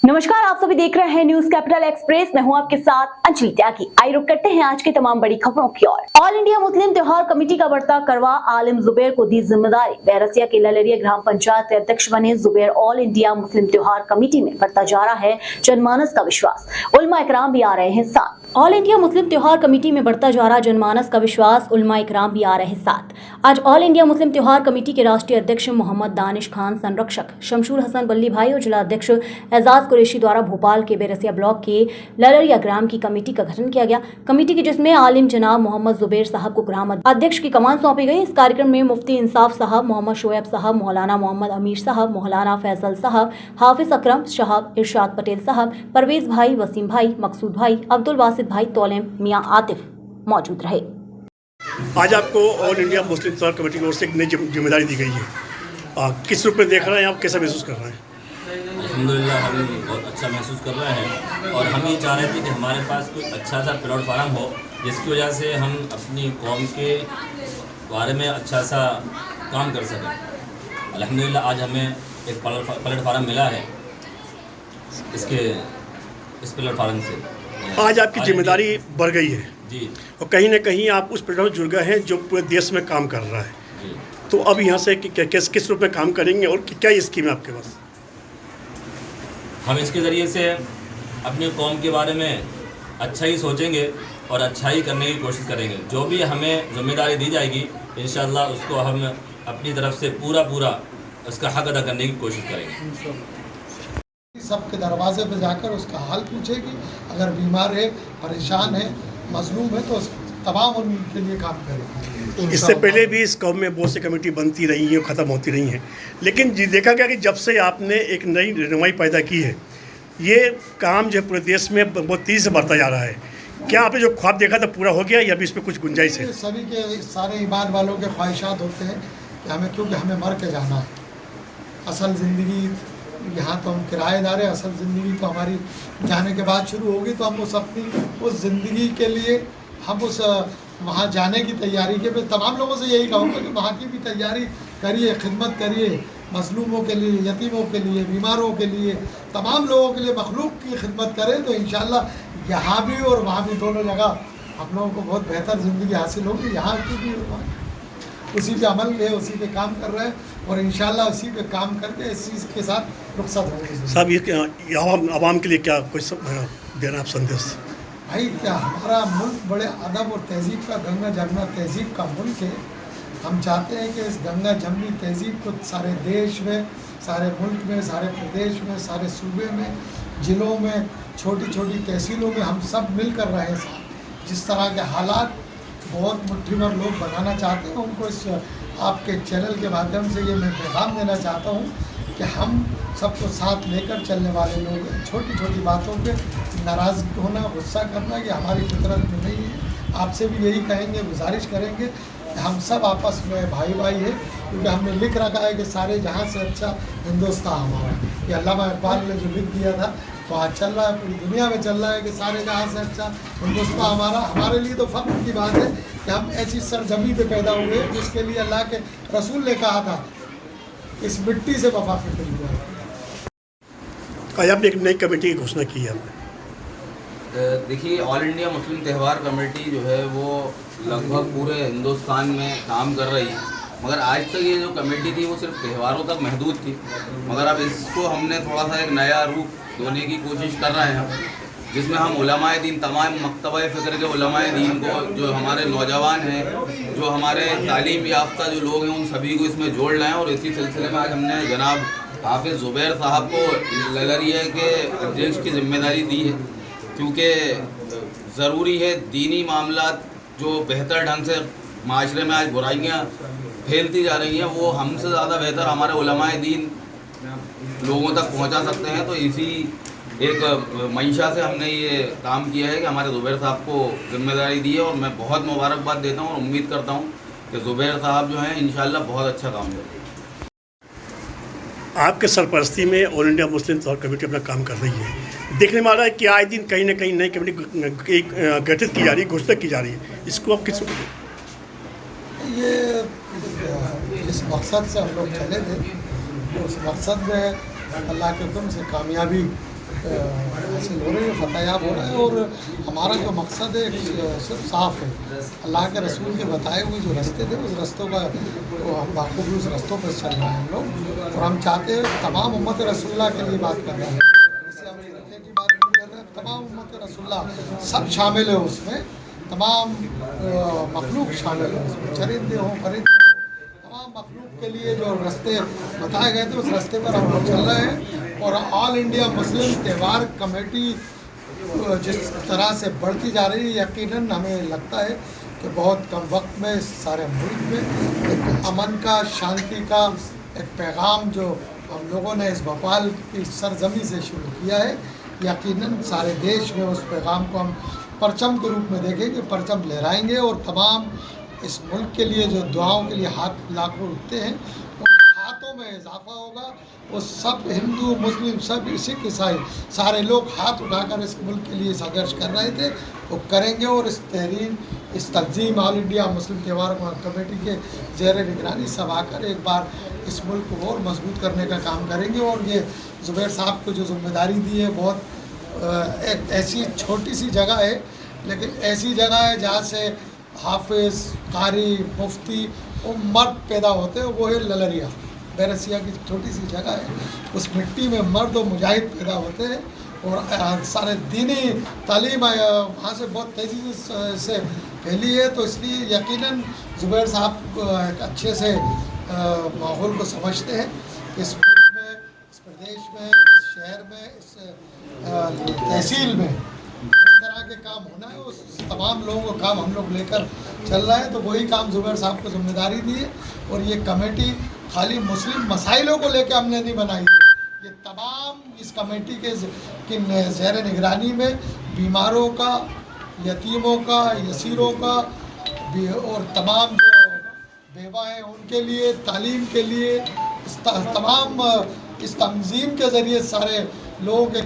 नमस्कार, आप सभी देख रहे हैं न्यूज कैपिटल एक्सप्रेस। मैं हूं आपके साथ अंजलि त्यागी। आइए रुक करते हैं आज की तमाम बड़ी खबरों की ओर। ऑल इंडिया मुस्लिम त्योहार कमेटी का बढ़ता करवा, आलिम जुबैर को दी जिम्मेदारी। बैरसिया के ललरिया ग्राम पंचायत के अध्यक्ष बने जुबैर। ऑल इंडिया मुस्लिम त्योहार कमेटी में बढ़ता जा रहा है जनमानस का विश्वास, उलमा इकराम भी आ रहे हैं साथ। ऑल इंडिया मुस्लिम त्योहार कमेटी में बढ़ता जा रहा जनमानस का विश्वास, उलमा इकराम भी आ रहे हैं साथ। आज ऑल इंडिया मुस्लिम त्योहार कमेटी के राष्ट्रीय अध्यक्ष मोहम्मद दानिश खान, संरक्षक शमशूर हसन बल्ली भाई और जिला अध्यक्ष एजाज कुरैशी द्वारा भोपाल के बैरसिया ब्लॉक के ललरिया ग्राम की कमेटी का गठन किया गया। कमेटी की जिसमें आलिम जनाब मोहम्मद जुबैर साहब को ग्राम अध्यक्ष की कमान सौंपी गई। इस कार्यक्रम में मुफ्ती इंसाफ साहब, मोहम्मद शोएब साहब, मौलाना मोहम्मद अमीर साहब, मौलाना फैसल साहब, हाफिज अकरम साहब, इरशाद पटेल साहब, परवेज भाई, वसीम भाई, मकसूद भाई, अब्दुल वासिद भाई, तौलेम मियां आतिफ मौजूद रहे। आज आपको ऑल इंडिया मुस्लिम त्योहार कमेटी की ओर से एक नई जिम्मेदारी दी गई है। किस रूप में देख रहे हैं आप, कैसा महसूस कर रहे हैं? अल्हम्दुलिल्लाह हम बहुत अच्छा महसूस कर रहे हैं और हम ये चाह रहे थे कि हमारे पास कोई अच्छा सा प्लेटफार्म हो जिसकी वजह से हम अपनी कौम के बारे में अच्छा सा काम कर सकें। अल्हम्दुलिल्लाह आज हमें एक प्लेटफार्म मिला है इस प्लेटफार्म से। आज आपकी जिम्मेदारी बढ़ गई है जी, और कहीं ना कहीं आप उस प्लेटफार्म जुड़ गए हैं जो पूरे देश में काम कर रहा है जी। तो अब यहाँ से किस रूप में काम करेंगे और क्या स्कीम है आपके पास? हम इसके ज़रिए से अपनी कौम के बारे में अच्छा ही सोचेंगे और अच्छा ही करने की कोशिश करेंगे। जो भी हमें जिम्मेदारी दी जाएगी इंशाअल्लाह उसको हम अपनी तरफ से पूरा उसका हक अदा करने की कोशिश करेंगे। सबके दरवाजे पे जाकर उसका हाल पूछेगी। अगर बीमार है, परेशान है, मजलूम है तो तमाम उनके लिए काम करेगी। इससे पहले भी इस कौम में बहुत सी कमेटी बनती रही हैं और ख़त्म होती रही हैं, लेकिन देखा गया कि जब से आपने एक नई रहनुमाई पैदा की है, ये काम जो है पूरे देश में बहुत तेज़ी से बढ़ता जा रहा है। क्या आपने जो ख्वाब देखा था पूरा हो गया या अभी इसमें कुछ गुंजाइश है? सभी के सारे ईमान वालों के ख्वाहिशात होते हैं कि क्योंकि हमें मर के जाना है। असल ज़िंदगी यहाँ तो हम किराएदार हैं, असल ज़िंदगी तो हमारी जाने के बाद शुरू होगी। तो हम उस ज़िंदगी के लिए हम वहाँ जाने की तैयारी के तमाम लोगों से यही कहूँगा कि वहाँ की भी तैयारी करिए, खिदमत करिए, मजलूमों के लिए, यतीमों के लिए, बीमारों के लिए, तमाम लोगों के लिए मखलूक की खिदमत करें तो इंशाअल्लाह यहाँ भी और वहाँ भी दोनों जगह हम लोगों को बहुत बेहतर ज़िंदगी हासिल होगी। यहाँ की भी उसी पे अमल है, उसी पे काम कर रहे हैं और इंशाअल्लाह उसी पे काम करके इस चीज़ के साथ रुखसत होंगे। साहब ये आवाम के लिए क्या कोई देना आप संदेश? भाई क्या हमारा मुल्क बड़े अदब और तहज़ीब का, गंगा जमुना तहज़ीब का मुल्क है। हम चाहते हैं कि इस गंगा जमुनी तहज़ीब को सारे देश में, सारे मुल्क में, सारे प्रदेश में, सारे सूबे में, ज़िलों में, छोटी छोटी तहसीलों में हम सब मिलकर रहें साथ। जिस तरह के हालात बहुत मुट्ठी भर लोग बनाना चाहते हैं, उनको इस आपके चैनल के माध्यम से ये मैं पैगाम देना चाहता हूँ कि हम सबको साथ लेकर चलने वाले लोग हैं। छोटी छोटी बातों पे नाराज़ होना, गुस्सा करना ये हमारी फितरत में नहीं है। आपसे भी यही कहेंगे, गुजारिश करेंगे कि हम सब आपस में भाई भाई है, क्योंकि हमने लिख रखा है कि सारे जहाँ से अच्छा हिंदुस्तान हमारा। ये अल्लामा इकबाल ने जो लिख दिया था तो आज चल रहा है, पूरी दुनिया में चल रहा है कि सारे जहाँ से अच्छा हिंदुस्तान हमारा। हमारे लिए तो फ़ख्र की बात है कि हम ऐसी सरजमी पे पैदा हुए जिसके लिए अल्लाह के रसूल ने कहा था इस मिट्टी से वफा फिक्र हुआ। आज आपने एक नई कमेटी की घोषणा की है आपने। देखिए, ऑल इंडिया मुस्लिम त्यौहार कमेटी जो है वो लगभग पूरे हिंदुस्तान में काम कर रही है, मगर आज तक ये जो कमेटी थी वो सिर्फ त्योहारों तक महदूद थी। मगर अब इसको हमने थोड़ा सा एक नया रूप देने की कोशिश कर रहे हैं, जिसमें हम उलमाए दीन, तमाम मकतबा फ़िक्र के उलमाए दीन को, जो हमारे नौजवान हैं, जो हमारे तालीम याफ्ता जो लोग हैं, उन सभी को इसमें जोड़ रहे हैं। और इसी सिलसिले में आज हमने जनाब हाफिज जुबैर साहब को ललरिया के अध्यक्ष की जिम्मेदारी दी है, क्योंकि ज़रूरी है दीनी मामलात जो बेहतर ढंग से माशरे में आज बुराइयाँ फैलती जा रही हैं, वो हमसे ज़्यादा बेहतर हमारे उलमाए दीन लोगों तक पहुंचा सकते हैं। तो इसी एक मंशा से हमने ये काम किया है कि हमारे जुबैर साहब को जिम्मेदारी दी है और मैं बहुत मुबारकबाद देता हूँ और उम्मीद करता हूँ कि जुबैर साहब जो हैं इंशाअल्लाह बहुत अच्छा काम करेंगे। आपके सरपरस्ती में ऑल इंडिया मुस्लिम त्योहार कमेटी अपना काम कर रही है। देखने में आ रहा है कि आए दिन कहीं ना कहीं नई कमेटी गठित की जा रही है, घोषणा की जा रही है। इसको आप किस ये जिस मकसद से हम लोग चले थे उस मकसद में अल्लाह के हुक्म से कामयाबी हासिल हो रही है, फतहयाब हो रहा है। और हमारा जो मकसद है सिर्फ साफ है, अल्लाह के रसूल के बताए हुए जो रास्ते थे उस रस्तों का तो हम बाखूबी उस रस्तों पर चल रहे हैं हम लोग। और हम चाहते हैं तमाम उम्मत रसूलुल्लाह के लिए बात कर रहे हैं, जैसे हम फिरके की बात नहीं कर रहे हैं, तमाम उम्मत रसूलुल्लाह सब शामिल है उसमें, तमाम मखलूक शामिल है उसमें, चरिंदे हों परिंदे हों, तमाम मखलूक के लिए जो रास्ते बताए गए थे उस रास्ते पर हम लोग चल रहे हैं। और ऑल इंडिया मुस्लिम त्यौहार कमेटी जिस तरह से बढ़ती जा रही है, यकीनन हमें लगता है कि बहुत कम वक्त में सारे मुल्क में एक अमन का, शांति का एक पैगाम जो हम लोगों ने इस भोपाल की सरजमी से शुरू किया है, यकीनन सारे देश में उस पैगाम को हम परचम के रूप में देखेंगे, परचम लहराएंगे। और तमाम इस मुल्क के लिए जो दुआओं के लिए हाथ लाखों उठते हैं उन हाथों में इजाफा होगा। वो सब हिंदू मुस्लिम सब सिख ईसाई सारे लोग हाथ उठाकर इस मुल्क के लिए संघर्ष कर रहे थे, वो करेंगे। और इस तहरीर, इस तंजीम ऑल इंडिया मुस्लिम त्यौहार कमेटी के ज़ेर निगरानी सब आकर एक बार इस मुल्क को और मजबूत करने का काम करेंगे। और ये ज़ुबैर साहब को जो जिम्मेदारी दी है, बहुत एक ऐसी छोटी सी जगह है, लेकिन ऐसी जगह है जहाँ से हाफिज़, कारी, मुफ्ती वो मर्द पैदा होते हैं। वो है ललरिया, बैरसिया की छोटी सी जगह है, उस मिट्टी में मर्द और मुजाहिद पैदा होते हैं। और सारे दीनी तालीम वहाँ से बहुत तेज़ी से फैली है। तो इसलिए यकीनन ज़ुबैर साहब एक अच्छे से माहौल को समझते हैं कि इस मुल्क में, इस प्रदेश में, इस शहर में, इस तहसील में जिस तरह के काम होना है उस तमाम लोगों को काम हम लोग लेकर चल रहे हैं। तो वही काम ज़ुबैर साहब को जिम्मेदारी दी है। और ये कमेटी खाली मुस्लिम मसाइलों को लेकर हमने नहीं बनाई है, ये तमाम इस कमेटी के ज़ेर निगरानी में बीमारों का, यतीमों का, यसीरों का और तमाम जो बेवा हैं उनके लिए, तालीम के लिए, तमाम इस तंजीम के ज़रिए सारे लोगों के